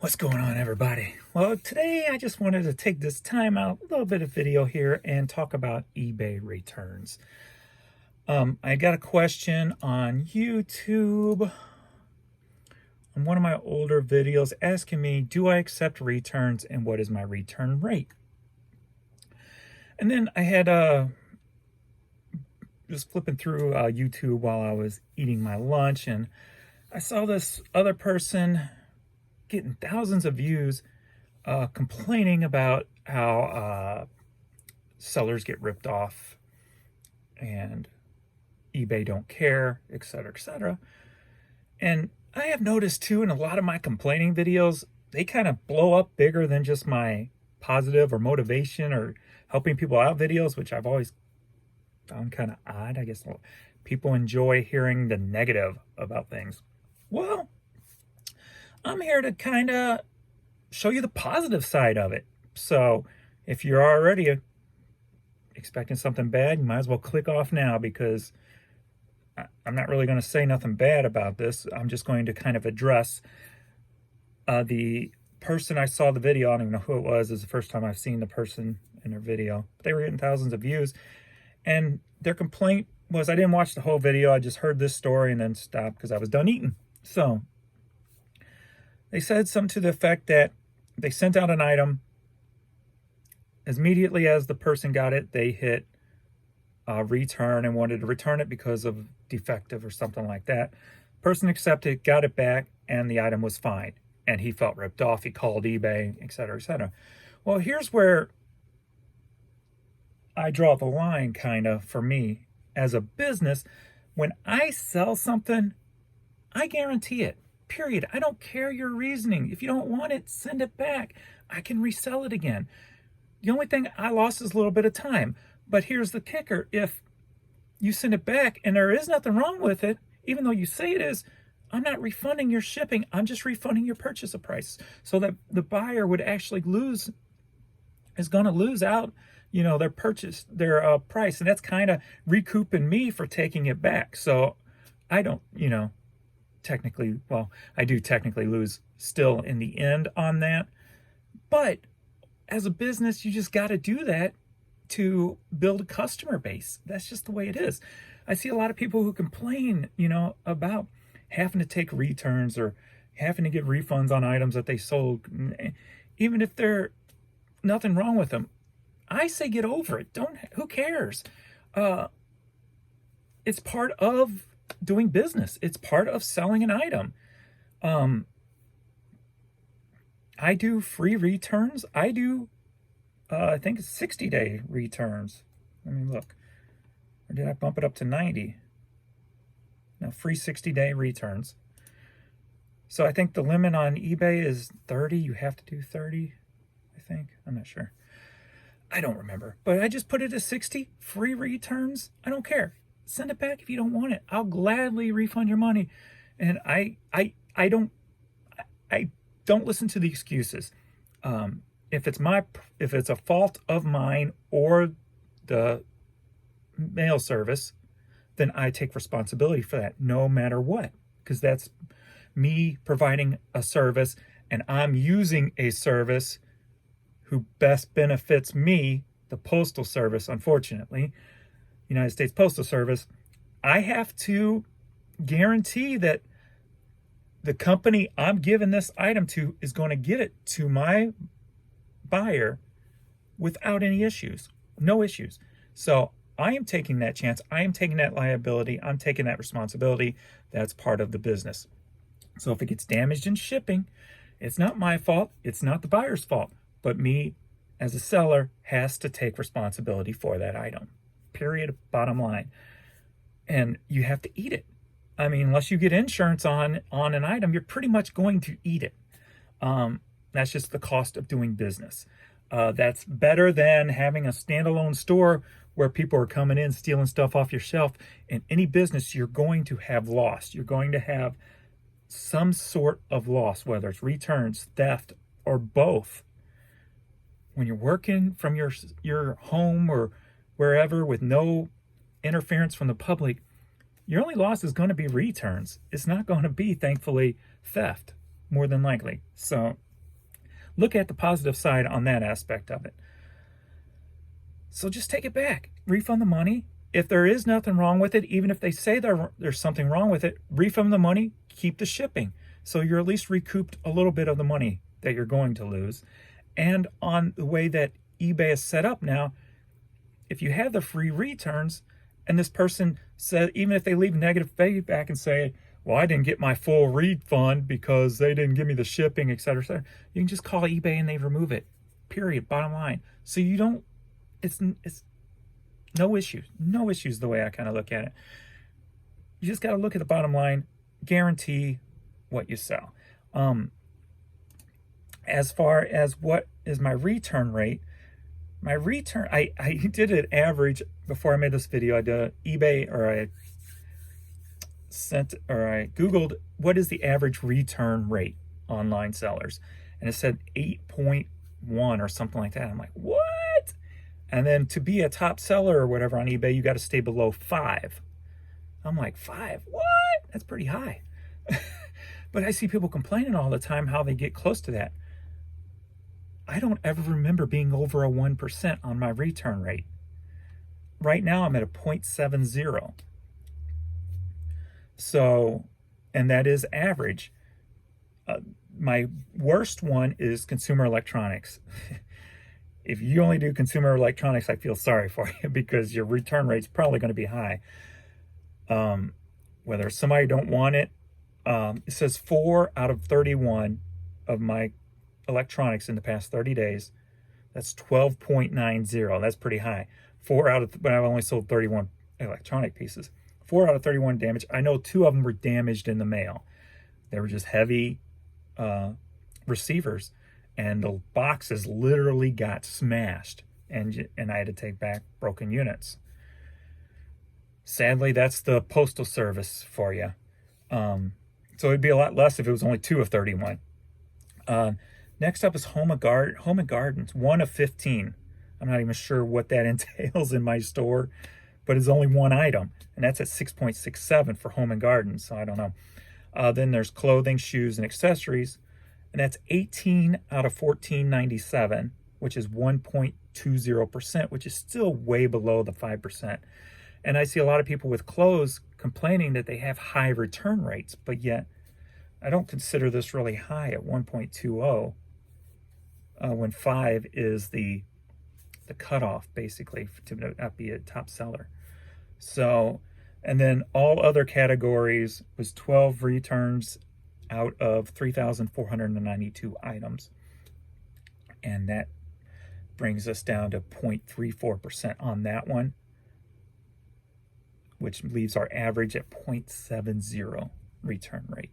What's going on, everybody? Well, today I just wanted to take this time out, a little bit of video here, and talk about eBay returns. I got a question on YouTube on one of my older videos asking me, do I accept returns and what is my return rate? And then I had just flipping through YouTube while I was eating my lunch, and I saw this other person getting thousands of views complaining about how sellers get ripped off and eBay don't care, etc., etc. And I have noticed too in a lot of my complaining videos, they kind of blow up bigger than just my positive or motivation or helping people out videos, which I've always found kind of odd. I guess people enjoy hearing the negative about things. Well, I'm here to kind of show you the positive side of it. So if you're already expecting something bad, you might as well click off now, because I'm not really going to say nothing bad about this. I'm just going to kind of address the person I saw the video. I don't even know who it was. It's the first time I've seen the person in their video. But they were getting thousands of views. And their complaint was, I didn't watch the whole video. I just heard this story and then stopped because I was done eating. So they said something to the effect that they sent out an item. As immediately as the person got it, they hit return and wanted to return it because of defective or something like that. Person accepted, got it back, and the item was fine. And he felt ripped off. He called eBay, etc., etc. Well, here's where I draw the line, kind of, for me as a business. When I sell something, I guarantee it. Period. I don't care your reasoning. If you don't want it, send it back. I can resell it again. The only thing I lost is a little bit of time. But here's the kicker. If you send it back and there is nothing wrong with it, even though you say it is, I'm not refunding your shipping. I'm just refunding your purchase price. So that the buyer would actually is going to lose out, their purchase, their price. And that's kind of recouping me for taking it back. So I don't, technically, well, I do technically lose still in the end on that. But as a business, you just got to do that to build a customer base. That's just the way it is. I see a lot of people who complain, about having to take returns or having to get refunds on items that they sold, even if there's nothing wrong with them. I say get over it. Who cares? It's part of doing business. It's part of selling an item. I do free returns. I do, I think it's 60-day returns. Let me look. Or did I bump it up to 90? No, free 60-day returns. So I think the limit on eBay is 30. You have to do 30, I think. I'm not sure. I don't remember. But I just put it at 60. Free returns. I don't care. Send it back if you don't want it. I'll gladly refund your money. And I don't listen to the excuses. If it's a fault of mine or the mail service, then I take responsibility for that, no matter what, because that's me providing a service, and I'm using a service who best benefits me, the Postal Service, unfortunately. United States Postal Service. I have to guarantee that the company I'm giving this item to is going to get it to my buyer without any issues, no issues. So I am taking that chance. I am taking that liability. I'm taking that responsibility. That's part of the business. So if it gets damaged in shipping, it's not my fault. It's not the buyer's fault. But me as a seller has to take responsibility for that item. Period. Bottom line. And you have to eat it. I mean, unless you get insurance on an item, you're pretty much going to eat it. That's just the cost of doing business. That's better than having a standalone store where people are coming in, stealing stuff off your shelf. In any business, you're going to have loss. You're going to have some sort of loss, whether it's returns, theft, or both. When you're working from your home or wherever with no interference from the public, your only loss is going to be returns. It's not going to be, thankfully, theft, more than likely. So Look at the positive side on that aspect of it. So just take it back, refund the money. If there is nothing wrong with it, even if they say there's something wrong with it, refund the money, keep the shipping. So you're at least recouped a little bit of the money that you're going to lose. And on the way that eBay is set up now, if you have the free returns and this person said, even if they leave negative feedback and say, well, I didn't get my full refund because they didn't give me the shipping, et cetera, you can just call eBay and they remove it, period, bottom line. So you don't, it's no issues the way I kind of look at it. You just got to look at the bottom line, guarantee what you sell. As far as what is my return rate, my return, I did an average before I made this video. I did eBay, or I Googled what is the average return rate online sellers, and it said 8.1 or something like that. I'm like, what? And then to be a top seller or whatever on eBay, you got to stay below 5. I'm like, 5? What? That's pretty high. But I see people complaining all the time how they get close to that. I don't ever remember being over a 1% on my return rate. Right now I'm at a 0.70. So, and that is average. My worst one is consumer electronics. If you only do consumer electronics, I feel sorry for you because your return rate's probably going to be high. Whether somebody don't want it, it says 4 out of 31 of my electronics in the past 30 days. That's 12.90. That's pretty high. 4 out of, but I've only sold 31 electronic pieces. 4 out of 31 damaged. I know 2 of them were damaged in the mail. They were just heavy receivers, and the boxes literally got smashed, and I had to take back broken units. Sadly, that's the postal service for you. So it'd be a lot less if it was only 2 of 31. Next up is Home and Gardens, 1 of 15. I'm not even sure what that entails in my store, but it's only one item, and that's at 6.67 for Home and Gardens, so I don't know. Then there's clothing, shoes, and accessories, and that's 18 out of 14.97, which is 1.20%, which is still way below the 5%. And I see a lot of people with clothes complaining that they have high return rates, but yet I don't consider this really high at 1.20, when 5 is the cutoff, basically, to not be a top seller. So, and then all other categories was 12 returns out of 3,492 items. And that brings us down to 0.34% on that one, which leaves our average at 0.70 return rate.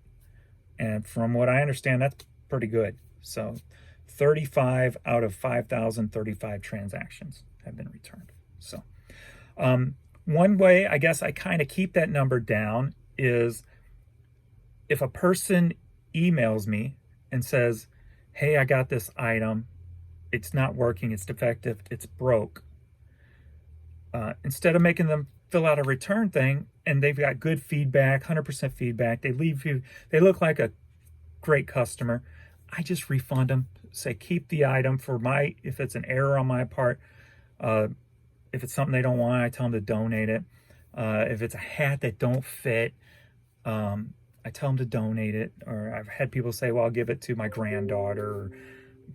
And from what I understand, that's pretty good. So 35 out of 5,035 transactions have been returned. So one way I guess I kind of keep that number down is if a person emails me and says, hey, I got this item, it's not working, it's defective, it's broke. Instead of making them fill out a return thing and they've got good feedback, 100% feedback, they leave you, they look like a great customer, I just refund them, say keep the item for my, if it's an error on my part, if it's something they don't want, I tell them to donate it. If it's a hat that don't fit, I tell them to donate it. Or I've had people say, well, I'll give it to my granddaughter, or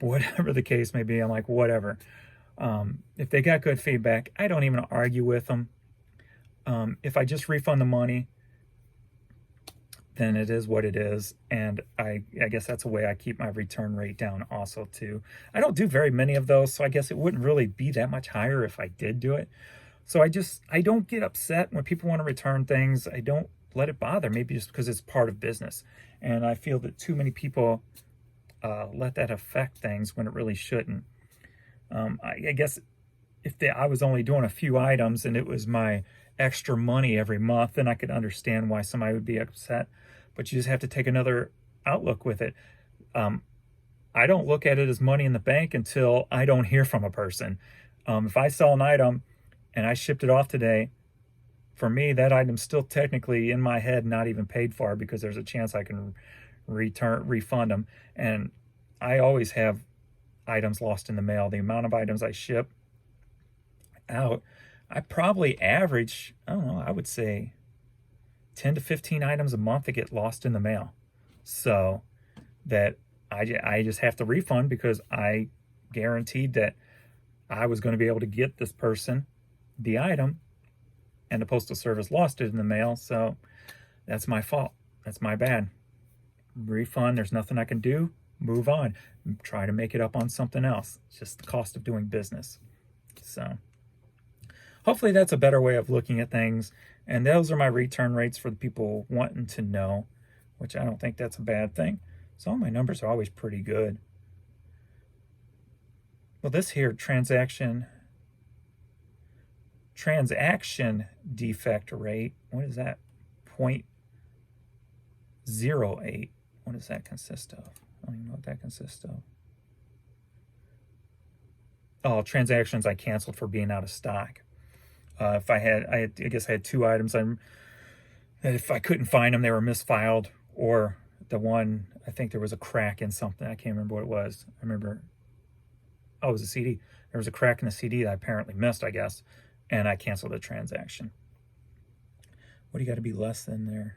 whatever the case may be. I'm like, whatever. If they got good feedback, I don't even argue with them. If I just refund the money, then it is what it is. And I guess that's a way I keep my return rate down also too. I don't do very many of those, so I guess it wouldn't really be that much higher if I did do it. So I don't get upset when people want to return things. I don't let it bother, maybe just because it's part of business. And I feel that too many people let that affect things when it really shouldn't. I guess if I was only doing a few items and it was my extra money every month, then I could understand why somebody would be upset. But you just have to take another outlook with it. I don't look at it as money in the bank until I don't hear from a person. If I sell an item and I shipped it off today, for me, that item's still technically in my head not even paid for because there's a chance I can refund them. And I always have items lost in the mail, the amount of items I ship out, I probably average, I don't know, I would say 10 to 15 items a month that get lost in the mail. So that I just have to refund because I guaranteed that I was going to be able to get this person the item, and the Postal Service lost it in the mail. So that's my fault. That's my bad. Refund. There's nothing I can do. Move on. Try to make it up on something else. It's just the cost of doing business. So hopefully that's a better way of looking at things. And those are my return rates for the people wanting to know, which I don't think that's a bad thing. So all my numbers are always pretty good. Well, this here transaction defect rate, what is that? 0.08. What does that consist of? I don't even know what that consists of. Oh, transactions I canceled for being out of stock. If I guess I had 2 items. If I couldn't find them, they were misfiled, or the one, I think there was a crack in something. I can't remember what it was. I remember, oh, it was a CD. There was a crack in the CD that I apparently missed, I guess, and I canceled the transaction. What do you got to be less than there?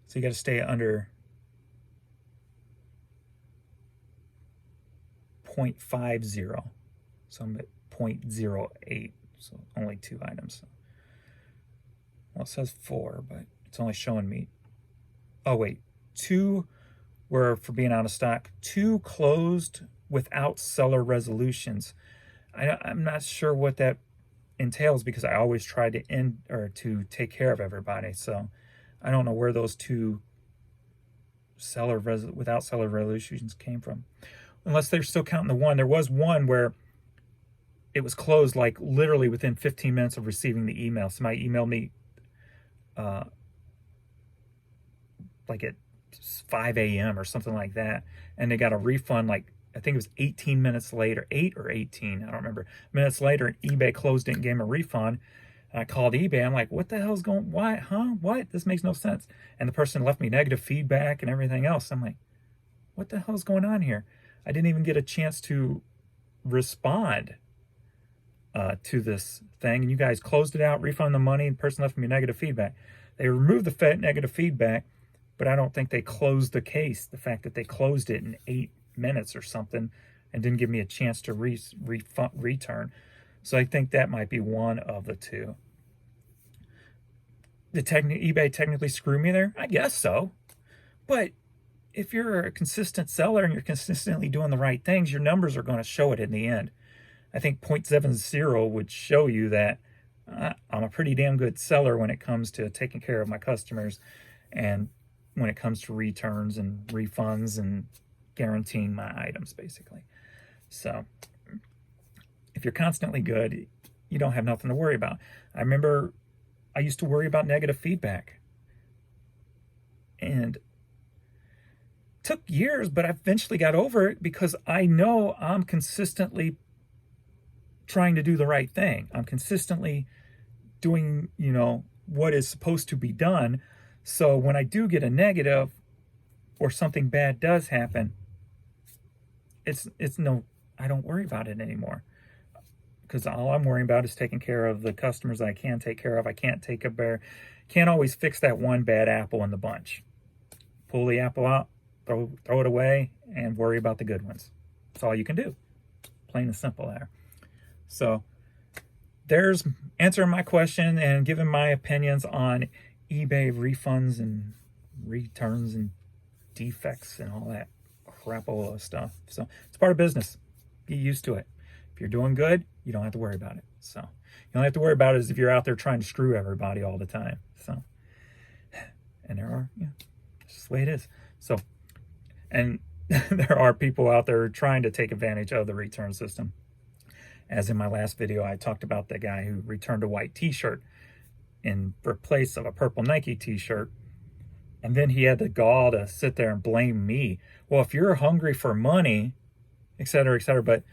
So you got to stay under 0.50. So I'm at 0.08. So only 2 items. Well, it says 4, but it's only showing me. Oh, wait. 2 were for being out of stock. 2 closed without seller resolutions. I'm not sure what that entails because I always try to to take care of everybody. So I don't know where those 2 without seller resolutions came from. Unless they're still counting the one. There was one where it was closed like literally within 15 minutes of receiving the email. Somebody emailed me like at 5 a.m. or something like that, and they got a refund like, I think it was 18 minutes later, 8 or 18, I don't remember, minutes later, and eBay closed it and gave them a refund. And I called eBay. I'm like, what the hell's going, why, huh? What? This makes no sense. And the person left me negative feedback and everything else. I'm like, what the hell's going on here? I didn't even get a chance to respond to this thing, and you guys closed it out, refund the money, and the person left me negative feedback. They removed the negative feedback, but I don't think they closed the case. The fact that they closed it in 8 minutes or something and didn't give me a chance to return. So I think that might be one of the 2. Did eBay technically screw me there? I guess so. But if you're a consistent seller and you're consistently doing the right things, your numbers are going to show it in the end. I think 0.70 would show you that I'm a pretty damn good seller when it comes to taking care of my customers and when it comes to returns and refunds and guaranteeing my items, basically. So if you're constantly good, you don't have nothing to worry about. I remember I used to worry about negative feedback. And took years, but I eventually got over it because I know I'm consistently trying to do the right thing. I'm consistently doing, what is supposed to be done. So when I do get a negative or something bad does happen, I don't worry about it anymore. Because all I'm worrying about is taking care of the customers I can take care of. I can't always fix that one bad apple in the bunch. Pull the apple out, throw it away, and worry about the good ones. That's all you can do. Plain and simple there. So there's answering my question and giving my opinions on eBay refunds and returns and defects and all that crapola stuff. So it's part of business. Get used to it. If you're doing good, you don't have to worry about it. So you don't have to worry about it if you're out there trying to screw everybody all the time. So, and there are, that's just the way it is. So, and there are people out there trying to take advantage of the return system. As in my last video, I talked about the guy who returned a white t-shirt in place of a purple Nike t-shirt. And then he had the gall to sit there and blame me. Well, if you're hungry for money, et cetera, but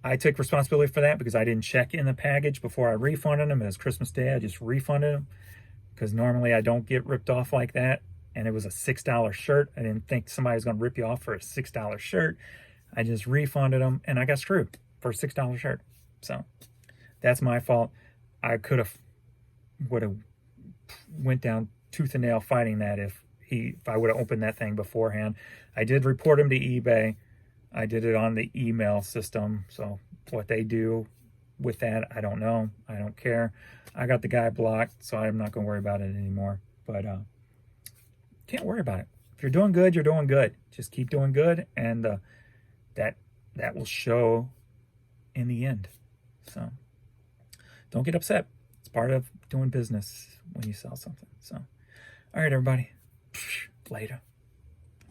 I took responsibility for that because I didn't check in the package before I refunded him. It was Christmas Day. I just refunded him because normally I don't get ripped off like that. And it was a $6 shirt. I didn't think somebody was going to rip you off for a $6 shirt. I just refunded them, and I got screwed for a $6 shirt. So that's my fault. I would have went down tooth and nail fighting that if I would have opened that thing beforehand. I did report him to eBay. I did it on the email system. So what they do with that, I don't know. I don't care. I got the guy blocked, so I'm not going to worry about it anymore. But can't worry about it. If you're doing good, you're doing good. Just keep doing good, and that will show in the end. So don't get upset. It's part of doing business when you sell something. So, all right, everybody. Later.